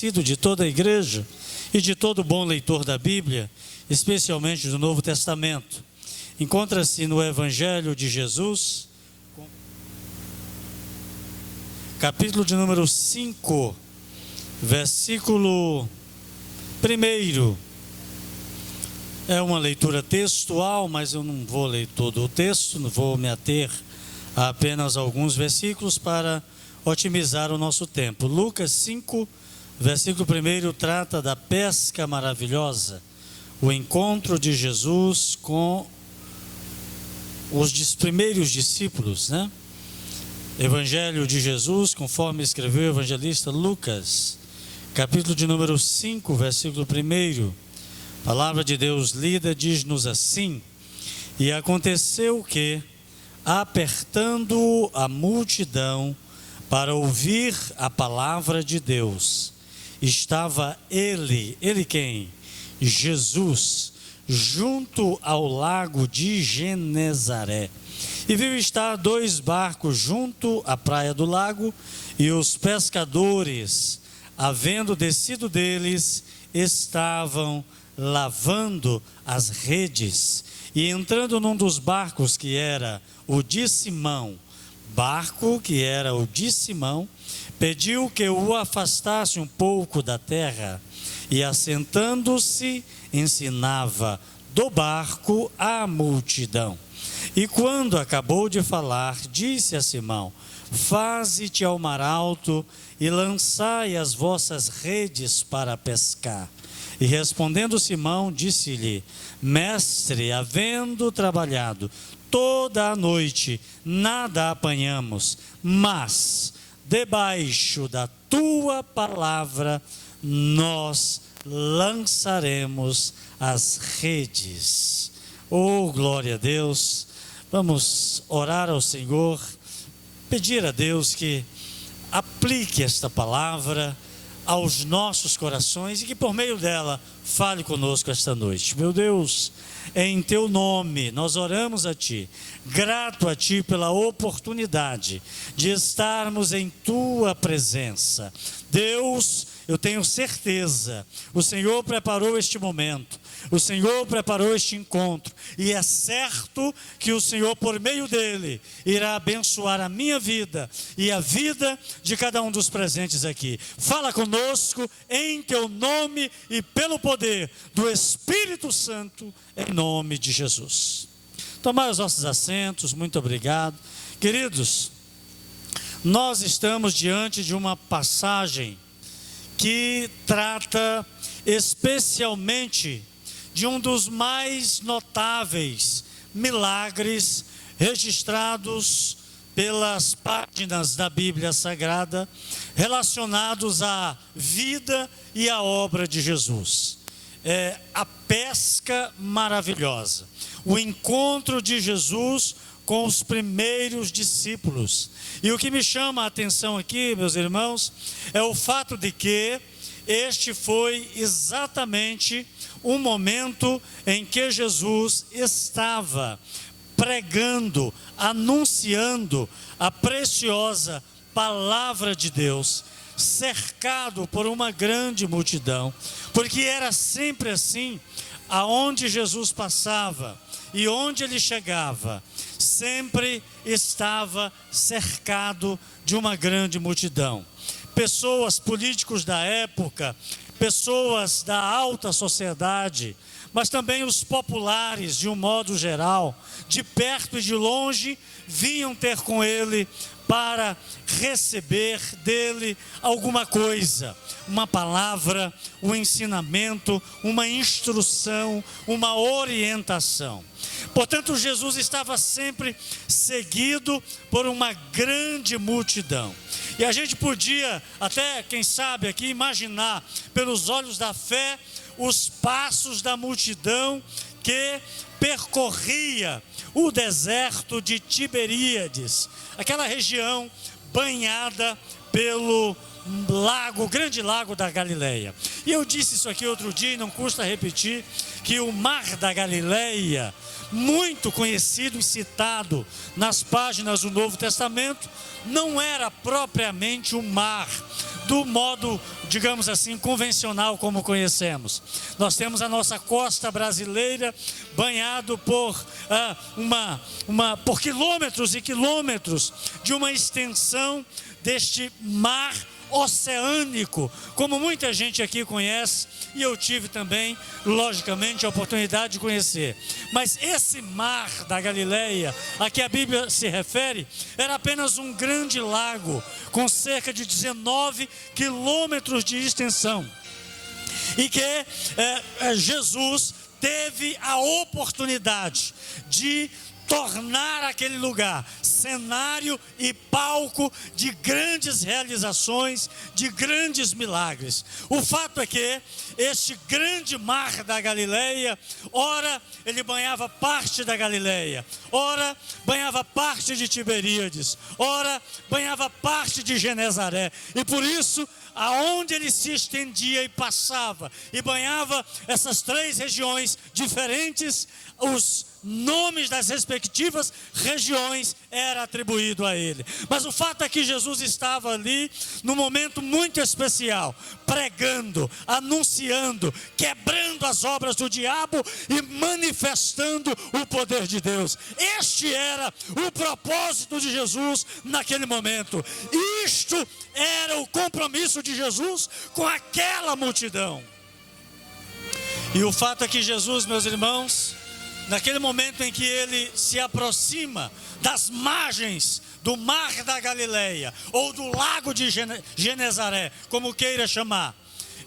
De toda a igreja e de todo bom leitor da Bíblia, especialmente do Novo Testamento. Encontra-se no Evangelho de Jesus, capítulo de número 5, versículo 1. É uma leitura textual, mas eu não vou ler todo o texto, não vou me ater a apenas alguns versículos para otimizar o nosso tempo. Lucas 5, versículo 1 trata da pesca maravilhosa, o encontro de Jesus com os primeiros discípulos, né? Evangelho de Jesus, conforme escreveu o evangelista Lucas, capítulo de número 5, versículo 1. A palavra de Deus lida diz-nos assim: E aconteceu que, apertando a multidão para ouvir a palavra de Deus, estava ele quem? Jesus, junto ao lago de Genezaré. E viu estar 2 barcos junto à praia do lago, e os pescadores, havendo descido deles, estavam lavando as redes. E entrando num dos barcos, que era o de Simão, pediu que o afastasse um pouco da terra, e assentando-se, ensinava do barco a multidão. E quando acabou de falar, disse a Simão: Faze-te ao mar alto e lançai as vossas redes para pescar. E respondendo Simão, disse-lhe: Mestre, havendo trabalhado toda a noite, nada apanhamos, mas debaixo da tua palavra nós lançaremos as redes. Oh, glória a Deus! Vamos orar ao Senhor, pedir a Deus que aplique esta palavra aos nossos corações e que por meio dela fale conosco esta noite. Meu Deus, em teu nome nós oramos a ti, grato a ti pela oportunidade de estarmos em tua presença. Deus, eu tenho certeza, o Senhor preparou este momento, o Senhor preparou este encontro, e é certo que o Senhor, por meio dele, irá abençoar a minha vida e a vida de cada um dos presentes aqui. Fala conosco em teu nome e pelo poder do Espírito Santo, em nome de Jesus. Tomai os nossos assentos, muito obrigado. Queridos, nós estamos diante de uma passagem que trata especialmente de um dos mais notáveis milagres registrados pelas páginas da Bíblia Sagrada, relacionados à vida e à obra de Jesus. É a pesca maravilhosa, o encontro de Jesus com os primeiros discípulos. E o que me chama a atenção aqui, meus irmãos, é o fato de que este foi exatamente o momento em que Jesus estava pregando, anunciando a preciosa palavra de Deus, cercado por uma grande multidão, porque era sempre assim, aonde Jesus passava e onde ele chegava, sempre estava cercado de uma grande multidão. Pessoas, políticos da época, pessoas da alta sociedade, mas também os populares, de um modo geral, de perto e de longe, vinham ter com ele para receber dele alguma coisa, uma palavra, um ensinamento, uma instrução, uma orientação. Portanto, Jesus estava sempre seguido por uma grande multidão. E a gente podia até, quem sabe aqui, imaginar pelos olhos da fé os passos da multidão que percorria o deserto de Tiberíades, aquela região banhada pelo lago, o grande lago da Galileia. E eu disse isso aqui outro dia e não custa repetir, que o mar da Galileia, muito conhecido e citado nas páginas do Novo Testamento, não era propriamente um mar do modo, digamos assim, convencional como conhecemos. Nós temos a nossa costa brasileira banhado por por quilômetros e quilômetros de uma extensão deste mar oceânico, como muita gente aqui conhece, e eu tive também, logicamente, a oportunidade de conhecer. Mas esse mar da Galileia, a que a Bíblia se refere, era apenas um grande lago, com cerca de 19 quilômetros de extensão, e que Jesus teve a oportunidade de tornar aquele lugar cenário e palco de grandes realizações, de grandes milagres. O fato é que este grande mar da Galileia, ora ele banhava parte da Galileia, ora banhava parte de Tiberíades, ora banhava parte de Genezaré, e por isso aonde ele se estendia e passava e banhava essas três regiões diferentes, os nomes das respectivas regiões era atribuído a ele. Mas o fato é que Jesus estava ali num momento muito especial, pregando, anunciando, quebrando as obras do diabo e manifestando o poder de Deus. Este era o propósito de Jesus naquele momento. Isto era o compromisso de Jesus com aquela multidão. E o fato é que Jesus, meus irmãos, naquele momento em que ele se aproxima das margens do mar da Galileia, ou do lago de Genezaré, como queira chamar,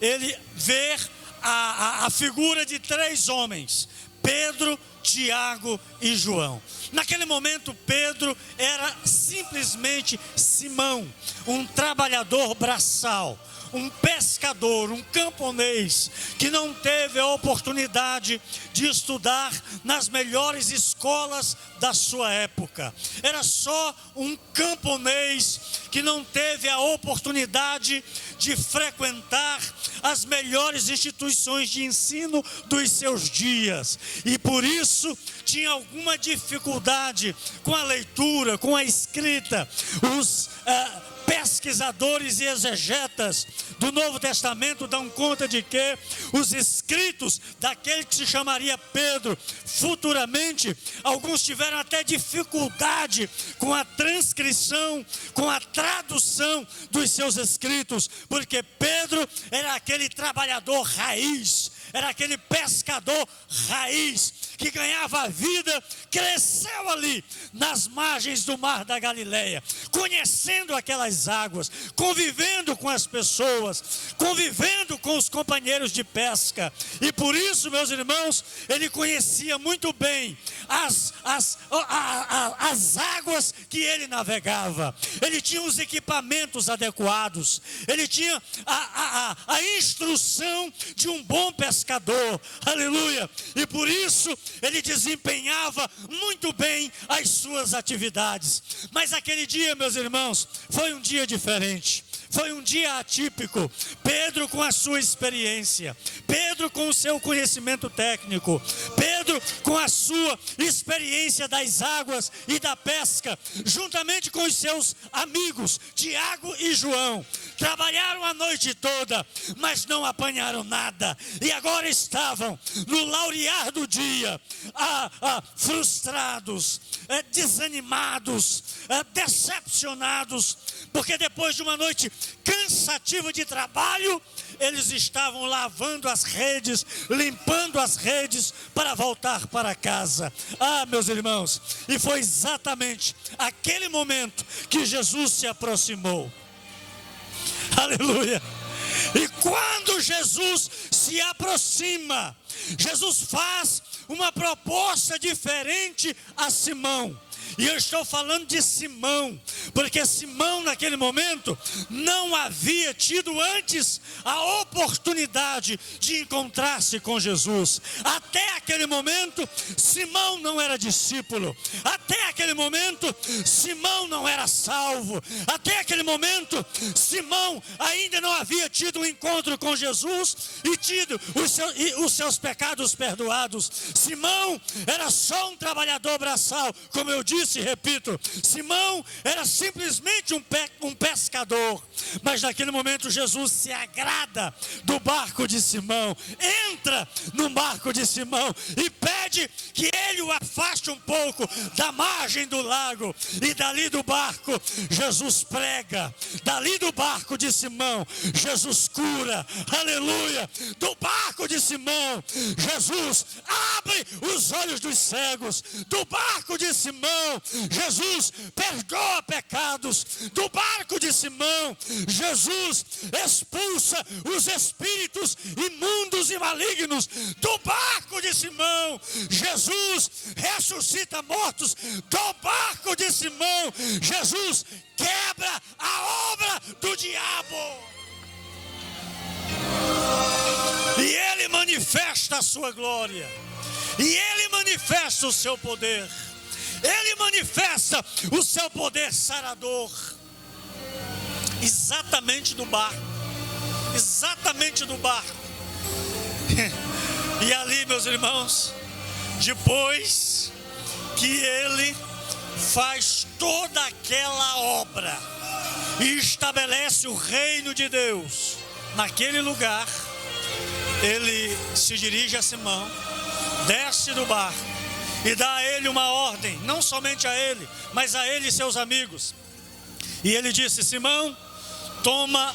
ele vê a figura de três homens, Pedro, Tiago e João. Naquele momento Pedro era simplesmente Simão, um trabalhador braçal, um pescador, um camponês, que não teve a oportunidade de estudar nas melhores escolas da sua época. Era só um camponês que não teve a oportunidade de frequentar as melhores instituições de ensino dos seus dias, e por isso tinha alguma dificuldade com a leitura, com a escrita. Os pesquisadores e exegetas do Novo Testamento dão conta de que os escritos daquele que se chamaria Pedro, futuramente, alguns tiveram até dificuldade com a transcrição, com a tradução dos seus escritos, porque Pedro era aquele trabalhador raiz, era aquele pescador raiz, que ganhava a vida, cresceu ali nas margens do mar da Galileia, conhecendo aquelas águas, convivendo com as pessoas, convivendo com os companheiros de pesca, e por isso, meus irmãos, ele conhecia muito bem as águas que ele navegava. Ele tinha os equipamentos adequados, ele tinha a instrução de um bom pescador, aleluia, e por isso ele desempenhava muito bem as suas atividades. Mas aquele dia, meus irmãos, foi um dia diferente. Foi um dia atípico. Pedro com a sua experiência, Pedro com o seu conhecimento técnico, Pedro com a sua experiência das águas e da pesca, juntamente com os seus amigos, Tiago e João, trabalharam a noite toda, mas não apanharam nada, e agora estavam no laurear do dia, frustrados, desanimados, decepcionados, porque depois de uma noite cansativa de trabalho, eles estavam lavando as redes, limpando as redes para voltar para casa. Meus irmãos, e foi exatamente aquele momento que Jesus se aproximou. Aleluia! E quando Jesus se aproxima, Jesus faz uma proposta diferente a Simão. E eu estou falando de Simão, porque Simão naquele momento não havia tido antes a oportunidade de encontrar-se com Jesus. Até aquele momento, Simão não era discípulo. Até aquele momento, Simão não era salvo. Até aquele momento, Simão ainda não havia tido um encontro com Jesus e tido os seus pecados perdoados. Simão era só um trabalhador braçal, como eu disse e repito. Simão era simplesmente um pescador. Mas naquele momento Jesus se agrada do barco de Simão, entra no barco de Simão e pede que ele o afaste um pouco da margem do lago. E dali do barco Jesus prega, dali do barco de Simão Jesus cura, aleluia. Do barco de Simão Jesus abre os olhos dos cegos. Do barco de Simão Jesus perdoa pecados. Do barco de Simão Jesus expulsa os espíritos imundos e malignos. Do barco de Simão Jesus ressuscita mortos. Do barco de Simão Jesus quebra a obra do diabo. E ele manifesta a sua glória. E ele manifesta o seu poder. Ele manifesta o seu poder sarador. Exatamente do barco. Exatamente do barco. E ali, meus irmãos, depois que ele faz toda aquela obra e estabelece o reino de Deus naquele lugar, ele se dirige a Simão, desce do barco e dá a ele uma ordem, não somente a ele, mas a ele e seus amigos. E ele disse: Simão, toma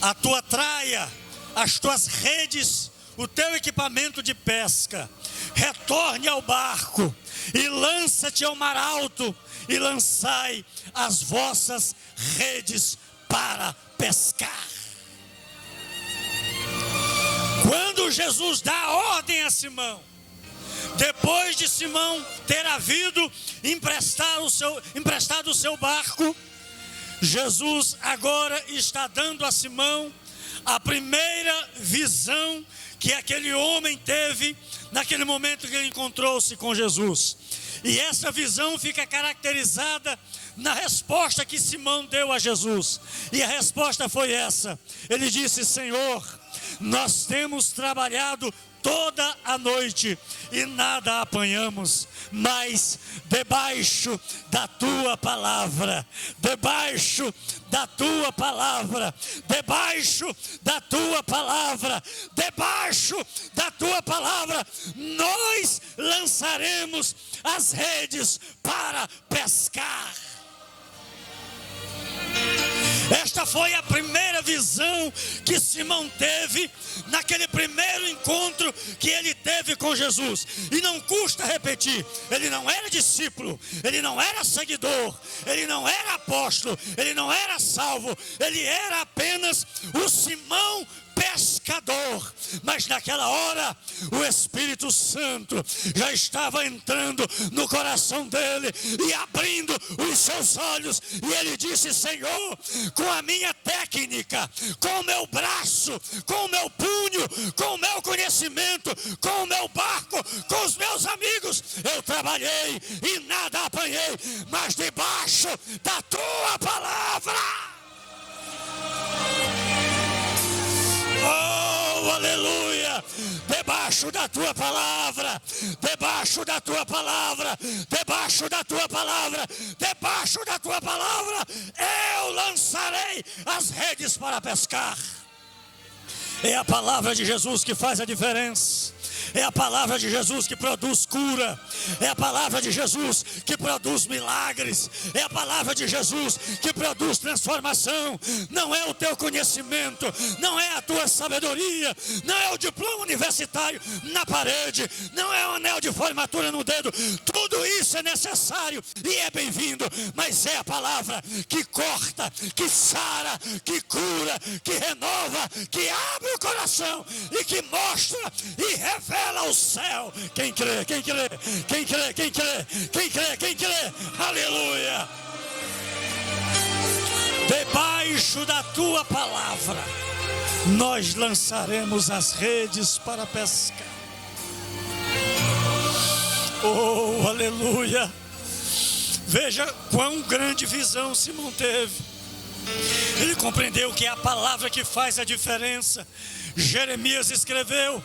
a tua traia, as tuas redes, o teu equipamento de pesca, retorne ao barco e lança-te ao mar alto e lançai as vossas redes para pescar. Quando Jesus dá a ordem a Simão, depois de Simão ter havido emprestado o seu barco, Jesus agora está dando a Simão a primeira visão que aquele homem teve naquele momento que ele encontrou-se com Jesus. E essa visão fica caracterizada na resposta que Simão deu a Jesus. E a resposta foi essa. Ele disse: Senhor, nós temos trabalhado toda a noite e nada apanhamos, mas debaixo da tua palavra, debaixo da tua palavra, debaixo da tua palavra, debaixo da tua palavra, nós lançaremos as redes para pescar. Esta foi a primeira visão que Simão teve naquele primeiro encontro que ele teve com Jesus. E não custa repetir, ele não era discípulo, ele não era seguidor, ele não era apóstolo, ele não era salvo, ele era apenas o Simão pescador. Mas naquela hora o Espírito Santo já estava entrando no coração dele e abrindo os seus olhos, e ele disse: Senhor, com a minha técnica, com o meu braço, com o meu punho, com o meu conhecimento, com o meu barco, com os meus amigos, eu trabalhei e nada apanhei, mas debaixo da tua palavra. Oh, aleluia! Debaixo da tua palavra, debaixo da tua palavra, debaixo da tua palavra, debaixo da tua palavra, eu lançarei as redes para pescar. É a palavra de Jesus que faz a diferença. É a palavra de Jesus que produz cura. É a palavra de Jesus que produz milagres. É a palavra de Jesus que produz transformação. Não é o teu conhecimento, não é a tua sabedoria, não é o diploma universitário na parede, não é o anel de formatura no dedo. Tudo isso é necessário e é bem-vindo, mas é a palavra que corta, que sara, que cura, que renova, que abre o coração e que mostra e revela o céu. Quem crê, quem crê, quem Quem crê? Quem crê? Quem crê? Quem crê? Aleluia! Debaixo da tua palavra, nós lançaremos as redes para pescar. Oh, aleluia! Veja quão grande visão Simão teve. Ele compreendeu que é a palavra que faz a diferença. Jeremias escreveu,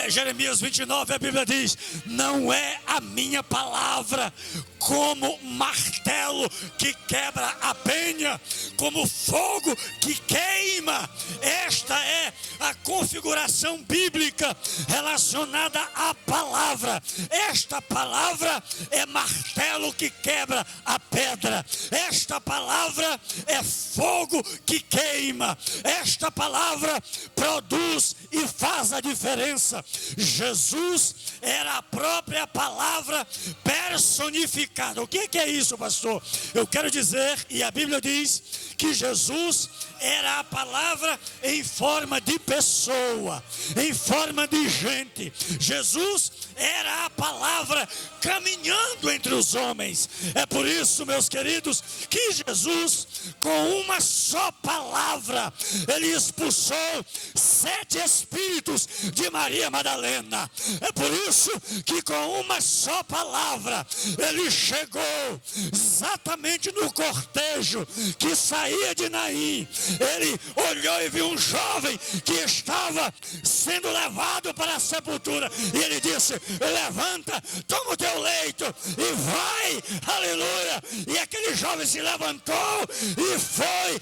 Jeremias 29, a Bíblia diz: não é a minha palavra como martelo que quebra a penha, como fogo que queima. Esta é a configuração bíblica relacionada à palavra. Esta palavra é martelo que quebra a pedra. Esta palavra é fogo que queima. Esta palavra produz e faz a diferença. Jesus era a própria palavra personificada. O que é isso, pastor? Eu quero dizer, e a Bíblia diz que Jesus era a palavra em forma de pessoa, em forma de gente. Jesus era a palavra caminhando entre os homens. É por isso, meus queridos, que Jesus, com uma só palavra, ele expulsou 7 espíritos de Maria Madalena. É por isso que com uma só palavra, ele chegou exatamente no cortejo que saía de Naim. Ele olhou e viu um jovem que estava sendo levado para a sepultura, e ele disse: levanta, toma o teu leito e vai, aleluia. E aquele jovem se levantou e foi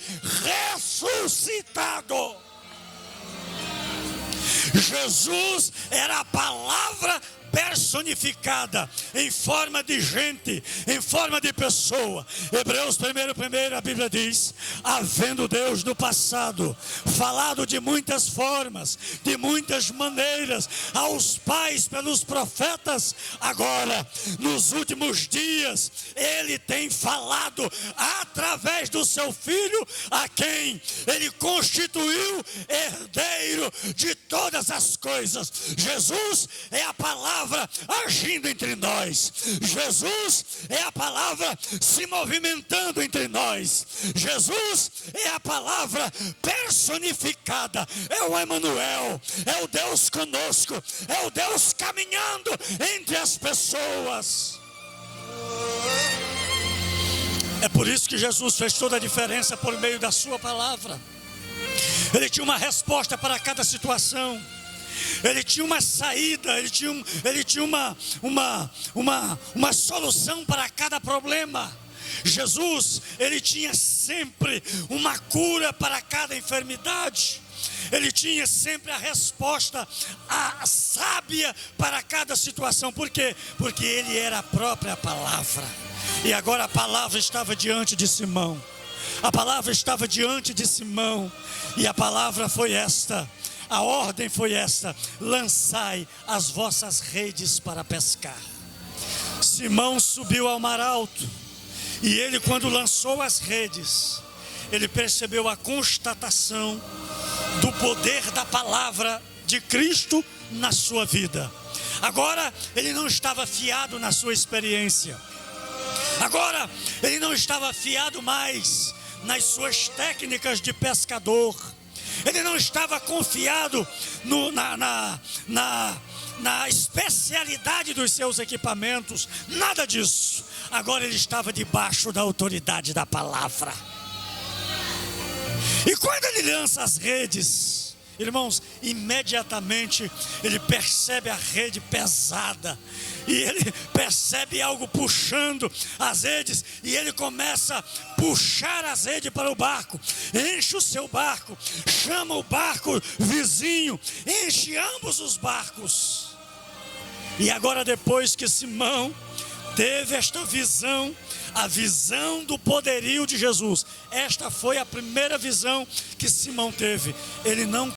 ressuscitado. Jesus era a palavra personificada em forma de gente, em forma de pessoa. Hebreus 1, a Bíblia diz: havendo Deus no passado falado de muitas formas, de muitas maneiras aos pais pelos profetas, agora nos últimos dias ele tem falado através do seu Filho, a quem ele constituiu herdeiro de todas as coisas. Jesus é a palavra agindo entre nós. Jesus é a palavra se movimentando entre nós. Jesus é a palavra personificada. É o Emanuel, é o Deus conosco, é o Deus caminhando entre as pessoas. É por isso que Jesus fez toda a diferença por meio da sua palavra. Ele tinha uma resposta para cada situação. Ele tinha uma saída, ele tinha uma solução para cada problema. Jesus, ele tinha sempre uma cura para cada enfermidade. Ele tinha sempre a resposta sábia para cada situação. Por quê? Porque ele era a própria palavra. E agora a palavra estava diante de Simão. A palavra estava diante de Simão. E a palavra foi esta. A ordem foi esta: lançai as vossas redes para pescar. Simão subiu ao mar alto, e ele, quando lançou as redes, ele percebeu a constatação do poder da palavra de Cristo na sua vida. Agora ele não estava fiado na sua experiência. Agora ele não estava fiado mais nas suas técnicas de pescador. Ele não estava confiado na especialidade dos seus equipamentos, nada disso. Agora ele estava debaixo da autoridade da palavra. E quando ele lança as redes, irmãos, imediatamente ele percebe a rede pesada. E ele percebe algo puxando as redes, e ele começa a puxar as redes para o barco. Enche o seu barco, chama o barco vizinho, enche ambos os barcos. E agora, depois que Simão teve esta visão, a visão do poderio de Jesus, esta foi a primeira visão que Simão teve. Ele não